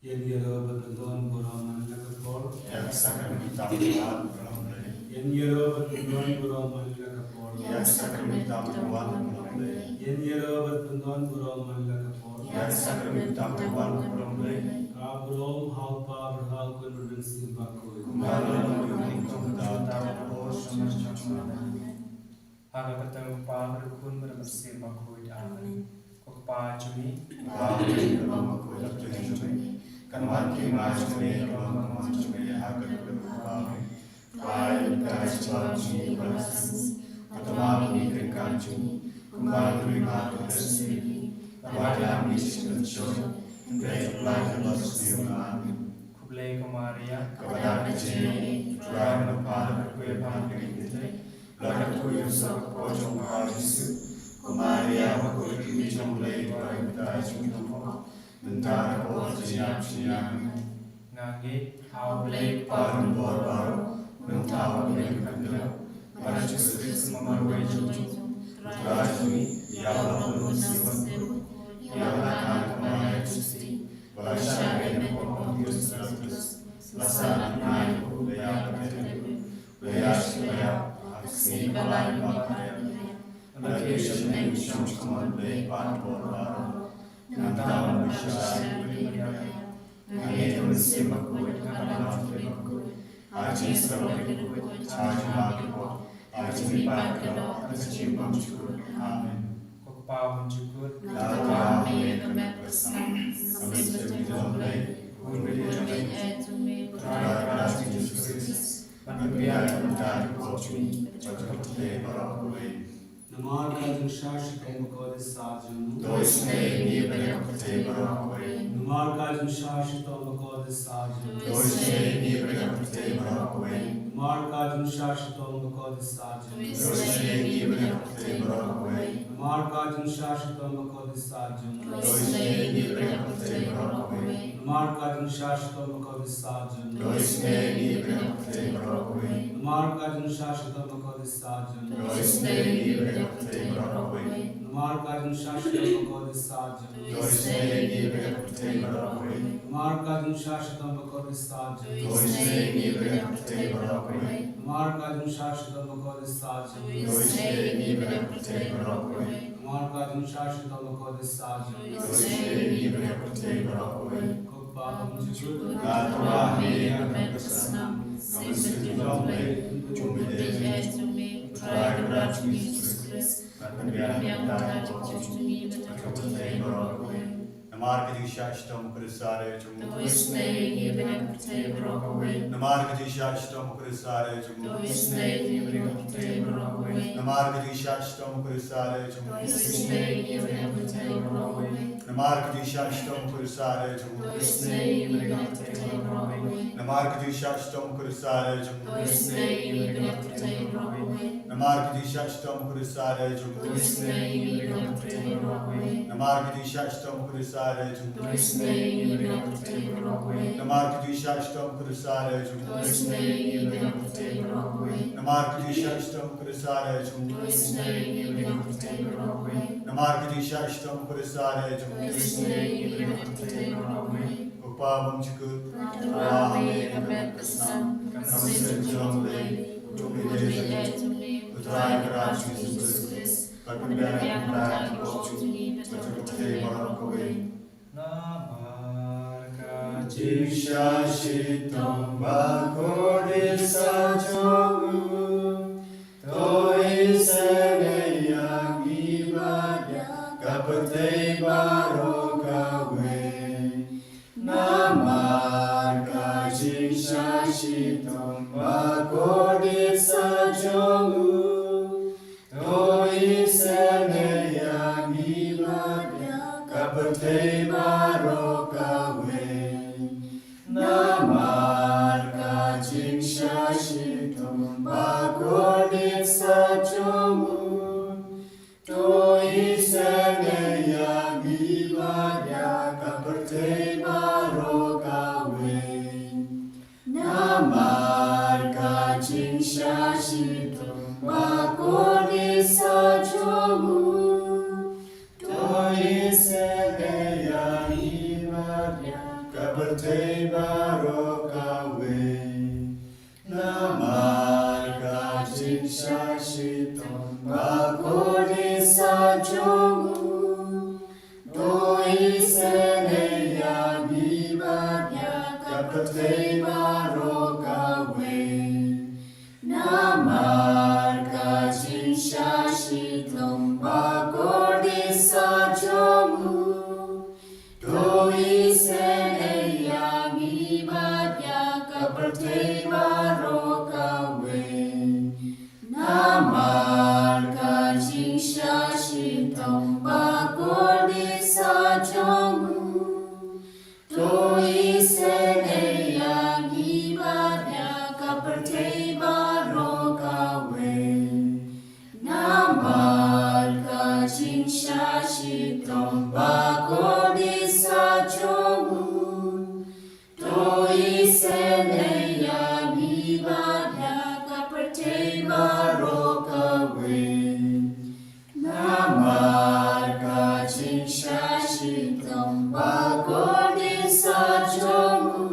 Yen Yerobatun Buraman Lakapor, Yaksakamitam Buramle, Yen Yerobatun Buraman Lakapor, Yaksakamitam Buramle, Yen Yerobatun Buraman Lakapor, Yaksakamitam Buramle, Abrom Halpa Halkun Rinsi Bakui, Kumalan Yunikumta Tapo Shamachachmana, Hagapatang Pamarukun Bermasir Bakui Amen. Kokpa Jumi, Bhavli Bamakul Jumi, Kanwanki Majumi, Ramamajumi, Hagapatang Bhavli, Pai Kajwajmi Valasans, Atamami Krikanjumi, Kumbadri Madhurasi, Vadami Chikachon, Great Light of Amen. Kublai Kumaria, Kepada Jini, Tuhan Pada Kuepan Kekite, Lakat Kuyusak Pojong Harisu, Kumaria Makul Jingisynei-blei Petitions, Mentara Pojong Siang, Nagi, Blei Parun Borbaro, Mentawa Blei Kandra, Parachusis Mamarwe Juju, Rajmi, Yala Sivan, Yala Kankamaya Justi, Valasha Nepomon Yusratus, Lasana Naiku, Leya Petelu, Leyash Leya, Aksi Balai Bakaya, Lagesha Nation Command Blei Pan Borbaro, Nantawa Vishai Blei, Nangetum Simakui, Nanam Flimakui, Ajis Rabikui, Ajimagiko, Ajimipakalo, Ajimam Chukut, Amen. Kokpa Hunjukut, Lata Mekasam, Jingisynei-blei, Jingisynei-blei, Try Jesus, Baphylla Kynta Kochmi, Baphylla Barakui. Namar Kajun Shashi Tomakodi Sajun, Jingisynei-blei, Baphylla Barakui. Namar Kajun Shashi Tomakodi Sajun, Jingisynei-blei, Baphylla Barakui. Namar Kajun Shashi Tomakodi Sajun, Jingisynei-blei, Baphylla Barakui. Namar Kajun Shashi Tomakodi Sajun, Jingisynei-blei, Baphylla Barakui. Namar Kajun Shashi Tomakodi Sajun, Jingisynei-blei, Baphylla Barakui. Namar Kajun Shashi Tomakodi Sajun, Jingisynei-blei, Baphylla Barakui. Namar Kajun Shashi Tomakodi Sajun, Jingisynei-blei, Baphylla Barakui. Namar Kajun Shashi Tomakodi Sajun, Jingisynei-blei, Baphylla Barakui. Namar Kajun Shashi Tomakodi Sajun, Jingisynei-blei, Baphylla Barakui. Namar Kajun Shashi Tomakodi Sajun, Jingisynei-blei, Baphylla Barakui. Kokpa Hunjukut, Lata Mekasam, Jingisynei-blei, Jingisynei-blei, Try Jesus, Baphylla Kynta, Baphylla Barakui. Namar Kadisha Shtom Kurisare Jumu, Jingisynei-blei, Baphylla Namar Kadisha Shtom Kurisare Jumu, Jingisynei-blei, Baphylla Namar Kadisha Shtom Kurisare Jumu, Jingisynei-blei, Baphylla Namar Kadisha Shtom Kurisare Jumu, Jingisynei-blei, Baphylla Namar Kadisha Shtom Kurisare Jumu, Jingisynei-blei, Baphylla Namar Kadisha Shtom Kurisare Jumu, Jingisynei-blei, Baphylla Namar Kadisha Shtom Kurisare Jumu, Jingisynei-blei, Baphylla Namar Kadisha Shtom Kurisare Jumu, Jingisynei-blei, Baphylla Namar Kadisha Shtom Kurisare Jumu, Jingisynei-blei, Baphylla Namar Kadisha Shtom Kurisare Jumu, Jingisynei-blei, Baphylla Kokpa Bumchikut, Lata Mekasam, Jingisynei-blei, Jingisynei-blei, Try Jesus, Baphylla Kynta Kochmi, Baphylla Barakui. Namar Kajun Jisha Shitom Bakori Sajomu, Toi Seneya Gibaya, Kapate Barokawe. Namar Kajisha Shitom Bakori Sajomu, Toi Seneya Gibaya, Kapate Barokawe. Namar Kajin Shashitom Bagodit Sajomu, Toi Seneya Gibaya, Kapate Barokawe. Namar Kajin Shashitom Bagodit Sajomu, Toi Seneya Gibaya, Kapate bakor desa jongu Toi seneya gibarya kapertei baroka we Namar kaching shashitong bakor desa jongu Toi seneya gibarya kapertei baroka we Namar kaching shashitong bakor desa jongu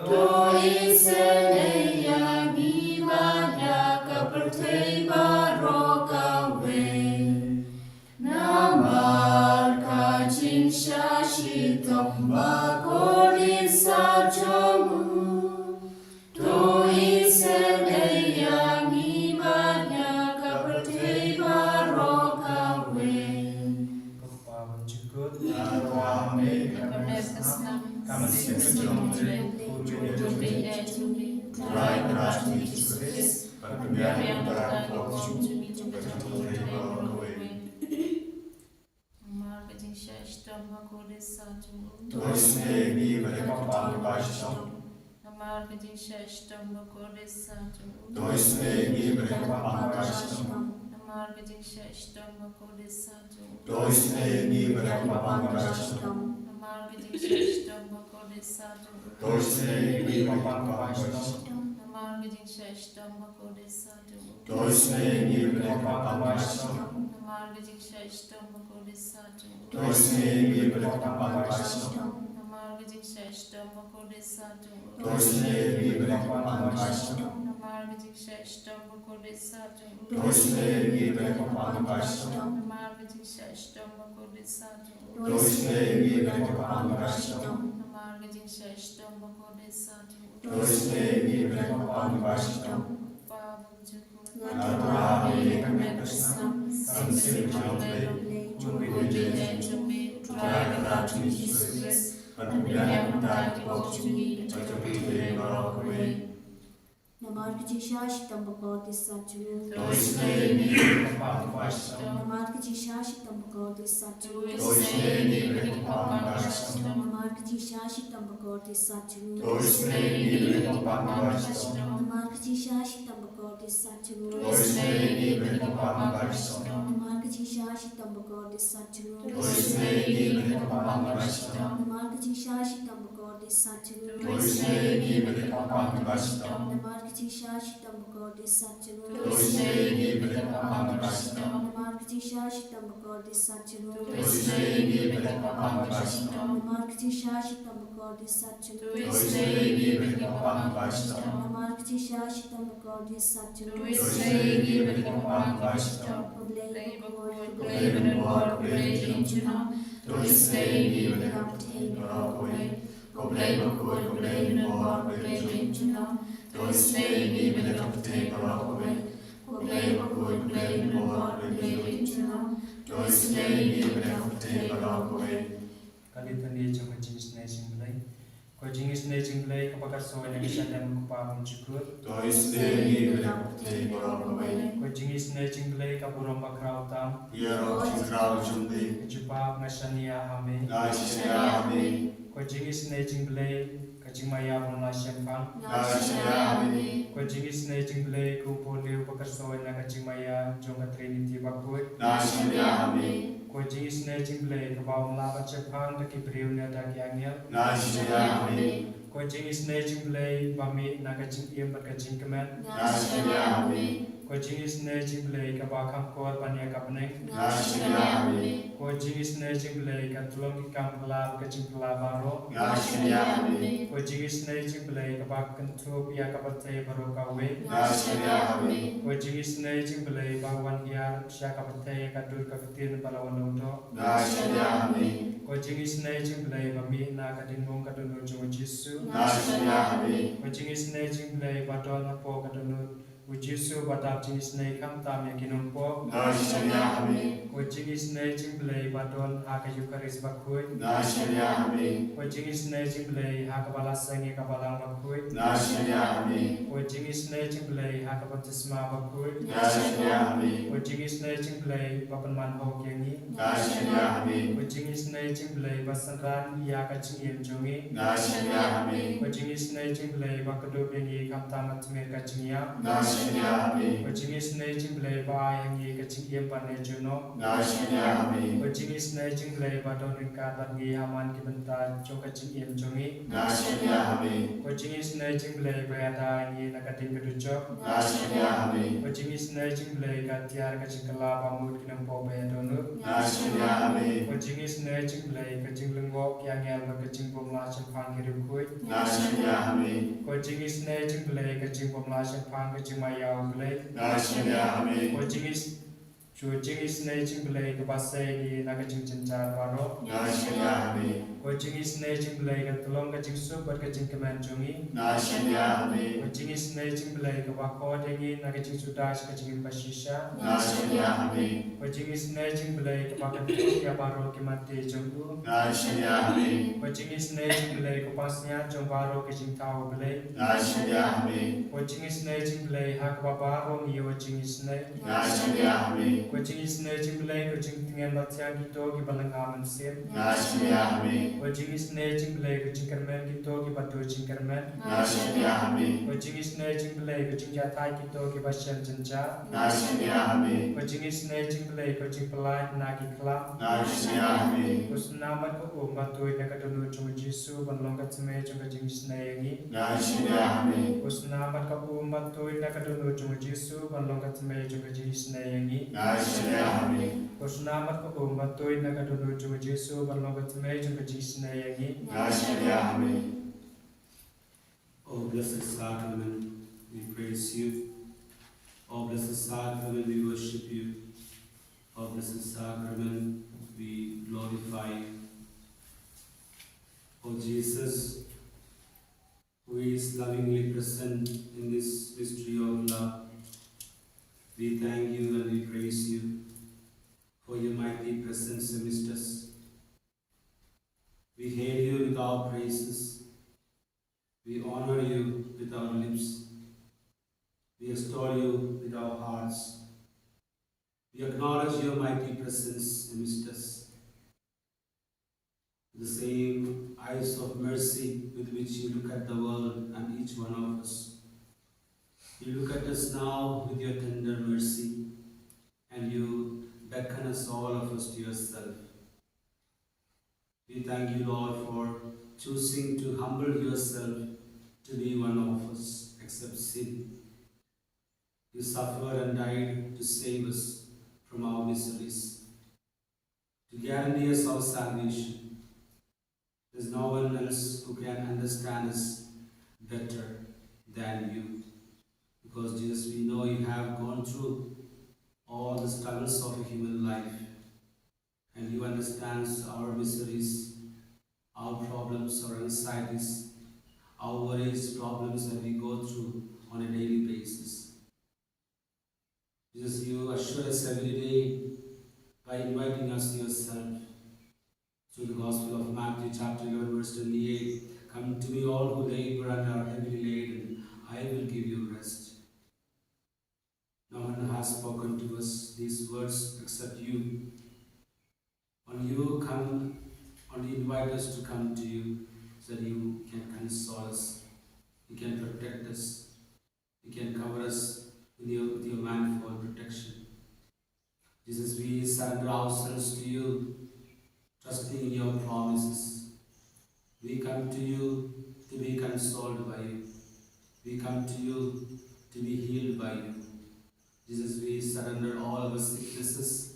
Toi seneya gibarya kapertei baroka we Namar kaching shashitong bakor desa jongu Toi seneya gibarya kapertei baroka we Kepawan jukut Arwame Kami sejumlah Turai berasmi Yesus Perkembangan darah Tuhan Berjumlah baroka we Toi seneya gibarya kapertei Namar kajing shashtam bakode satu. Toi seneya gibarya kapertei Namar kajing shashtam bakode satu. Toi seneya gibarya kapertei Namar kajing shashtam bakode satu. Toi seneya gibarya kapertei Namar kajing shashtam bakode satu. Toi seneya gibarya kapertei Namar kajing shashtam bakode satu. Toi seneya gibarya kapertei Namar kajing shashtam bakode satu. Toi seneya gibarya kapertei Namar kajing shashtam bakode satu. Toi seneya gibarya kapertei Namar kajing shashtam bakode satu. Toi seneya gibarya kapertei Namar kajing shashtam bakode satu. Toi seneya gibarya kapertei Babu jukut. Arwame Kami sejumlah Turai berasmi Yesus Perkembangan darah Tuhan Berjumlah baroka we Namar kajishash tambakor desatu. Toi seneya gibarya kapertei Namar kajishash tambakor desatu. Toi seneya gibarya kapertei Namar kajishash tambakor desatu. Toi seneya gibarya kapertei Namar kajishash tambakor desatu. Toi seneya gibarya kapertei Namar kajishash tambakor desatu. Toi seneya gibarya kapertei Namar kajishash tambakor desatu. Toi seneya gibarya kapertei Namar kajishash tambakor desatu. Toi seneya gibarya kapertei Namar kajishash tambakor desatu. Toi seneya gibarya kapertei Namar kajishash tambakor desatu. Toi seneya gibarya kapertei Namar kajishash tambakor desatu. Toi seneya gibarya kapertei Problema kor, Problema kor, problema Toi seneya gibarya baroka we Problema kor, problema Toi seneya gibarya kapertei baroka we Problema kor, problema Toi seneya gibarya kapertei baroka we Kali tadi cuma jingisynei-blei. Ko jingisynei-blei kapag soy na isa dan kepawan jukut. Toi seneya gibarya kapertei baroka we Ko jingisynei-blei kaburong bakrautam. Yaro Jingrao Jumbi Kejupa ngasania ame. Nashya Ami Ko jingisynei-blei kajimaya mula syampan. Nashya Ami Ko jingisynei-blei kumpulio pagkasoy na kajimaya jonga Trinity bakut. Nashya Ami Ko jingisynei-blei kabaw mula syampan taki beriu na taki angel. Nashya Ami Ko jingisynei-blei bami na kajing iem kajing kemet. Nashya Ami Ko jingisynei-blei kabakam kor pania kapneng. Nashya Ami Ko jingisynei-blei katulong ikam pelab kajing pelabaro. Nashya Ami Ko jingisynei-blei kabak kentup ya kapatay baro kawe. Nashya Ami Ko jingisynei-blei bawan ya siya kapatay kadur kapitin palawan lodo. Nashya Ami Ko jingisynei-blei bami na kadinmong kadunod jo Jesu. Nashya Ami Ko jingisynei-blei badon po kadunod Ujisu batap Jingisynei kam tam yakinum po. Nashinya Amen. Ko Jingisynei-blei badon haka Eucharis bakui. Nashinya Amen. Ko Jingisynei-blei haka balasangi kabalang bakui. Nashinya Amen. Ko Jingisynei-blei haka baptisma bakui. Nashinya Amen. Ko Jingisynei-blei bapan manho kengi. Nashinya Amen. Ko Jingisynei-blei basanran iya kachingiem jongi. Nashinya Amen. Ko Jingisynei-blei bakado bengi kam tamat mer kachingia. Nashinya Amen. Ko Jingisynei-blei ba yangi kachingiem pane juno. Nashinya Amen. Ko Jingisynei-blei badon ringkat bangi haman kibenta jo kachingiem jongi. Nashinya Amen. Ko Jingisynei-blei bayada yangi nakating keducok. Nashinya Amen. Ko Jingisynei-blei katiar kachingkala pamut kinempo bayadonu. Nashinya Amen. Ko Jingisynei-blei kachinglengok yang yalba kachingbomla chempang kirukui. Nashinya Amen. Ko Jingisynei-blei kachingbomla chempang kachingmayau blei. Nashinya Amen. Ko Jingisynei-blei kabasai di nakachingcencar paro. Nashinya Amen. Ko Jingisynei-blei katulong kachingsup buat kachingkeman jongi. Nashinya Amen. Ko Jingisynei-blei kabako dengi nakachingsudas kachingimpasisha. Nashinya Amen. Ko Jingisynei-blei kabakatuk ya paro kimati jongku. Nashinya Amen. Ko Jingisynei-blei kapasnya jong paro kachingtau blei. Nashinya Amen. Ko Jingisynei-blei hak babaro iyo Jingisynei. Nashinya Amen. Ko Jingisynei-blei kachingtingan batyang kito kibalang aman sim. Nashinya Amen. Ko Jingisynei-blei kachingkermen kito kibatu chingkermen. Nashinya Amen. Ko Jingisynei-blei kachingjatai kito kibasyam jenja. Nashinya Amen. Ko Jingisynei-blei kachingpelai nagi kelam. Nashinya Amen. Ko sunamat ko batui nakadunu chung Jisu banlong katsme chung Jingisynei yangi. Nashinya Amen. Ko sunamat ko batui nakadunu chung Jisu banlong katsme chung Jingisynei yangi. Nashinya Amen. Ko sunamat ko batui nakadunu chung Jisu banlong katsme chung Jingisynei yangi. Nashinya Amen. O blessed sacrament, we praise you. O blessed sacrament, we worship you. O blessed sacrament, we glorify you. O Jesus, who is lovingly present in this mystery of love, we thank you and we praise you for your mighty presence amidst us. We hail you with our praises. We honor you with our lips. We extol you with our hearts. We acknowledge your mighty presence amidst us. The same eyes of mercy with which you look at the world and each one of us. You look at us now with your tender mercy, and you beckon us, all of us, to yourself. We thank you, Lord, for choosing to humble yourself to be one of us, except sin. You suffered and died to save us from our miseries, to guarantee us our salvation. There's no one else who can understand us better than you. Because Jesus, we know you have gone through all the struggles of a human life, and you understand our miseries, our problems, our anxieties, our worries, problems that we go through on a daily basis. Jesus, you assure us every day by inviting us to yourself. Through the Gospel of Matthew chapter 11 verse 28, come to me all who labor and are heavily laden, I will give you rest. No one has spoken to us these words except you. Only you invite us to come to you so that you can console us, you can protect us, you can cover us with your manifold protection. Jesus, we surrender ourselves to you, trusting in your promises. We come to you to be consoled by you. We come to you to be healed by you. Jesus, we surrender all our sicknesses,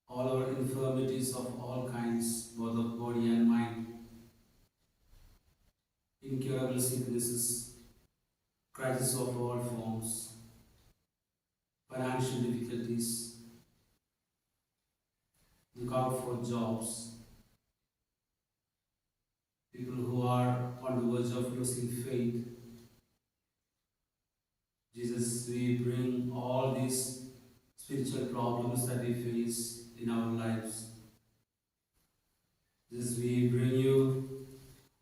all our infirmities of all kinds, both of body and mind, incurable sicknesses, crises of all forms, financial difficulties, look out for jobs, people who are on the verge of losing faith, Jesus, we bring all these spiritual problems that we face in our lives. Jesus, we bring you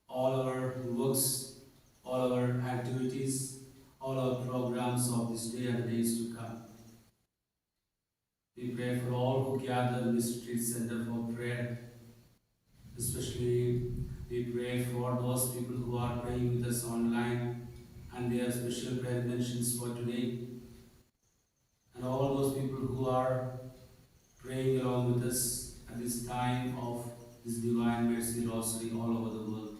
all our works, all our activities, all our programs of this day and the days to come. We pray for all who gather in this retreat center for prayer. Especially, we pray for those people who are praying with us online and their special prayer intentions for today. And all those people who are praying along with us at this time of this Divine Mercy Rosary all over the world.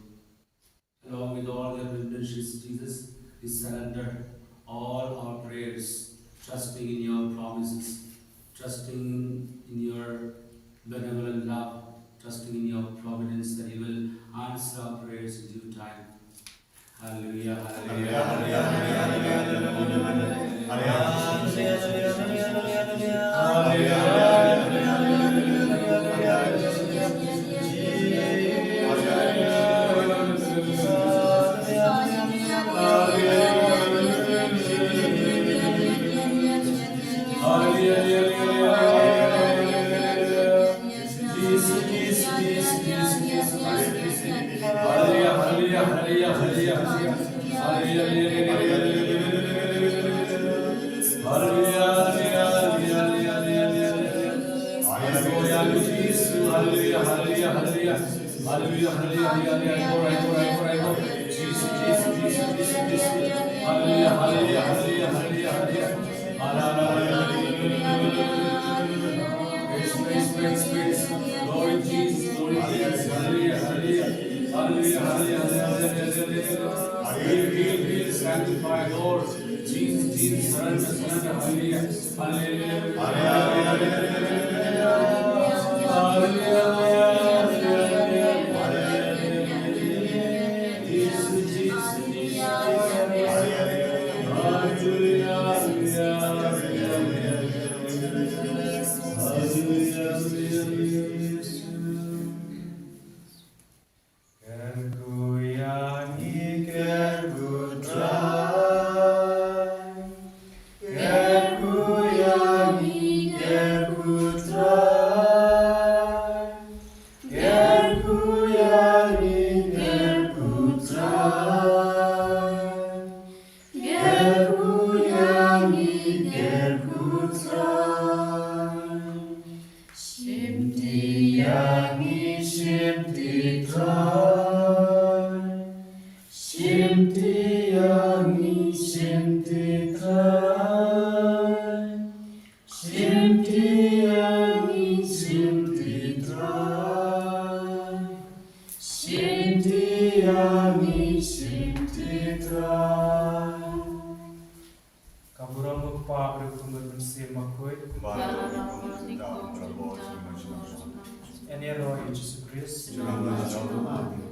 Along with all their intentions, Jesus, we surrender all our prayers, trusting in your promises, trusting in your benevolent love, trusting in your providence that you will answer our prayers in due time. Hallelujah, hallelujah, hallelujah, sanctify, Lord. Jesus, Jesus, surrender, hallelujah, En er roi Jesus Christus, Jangan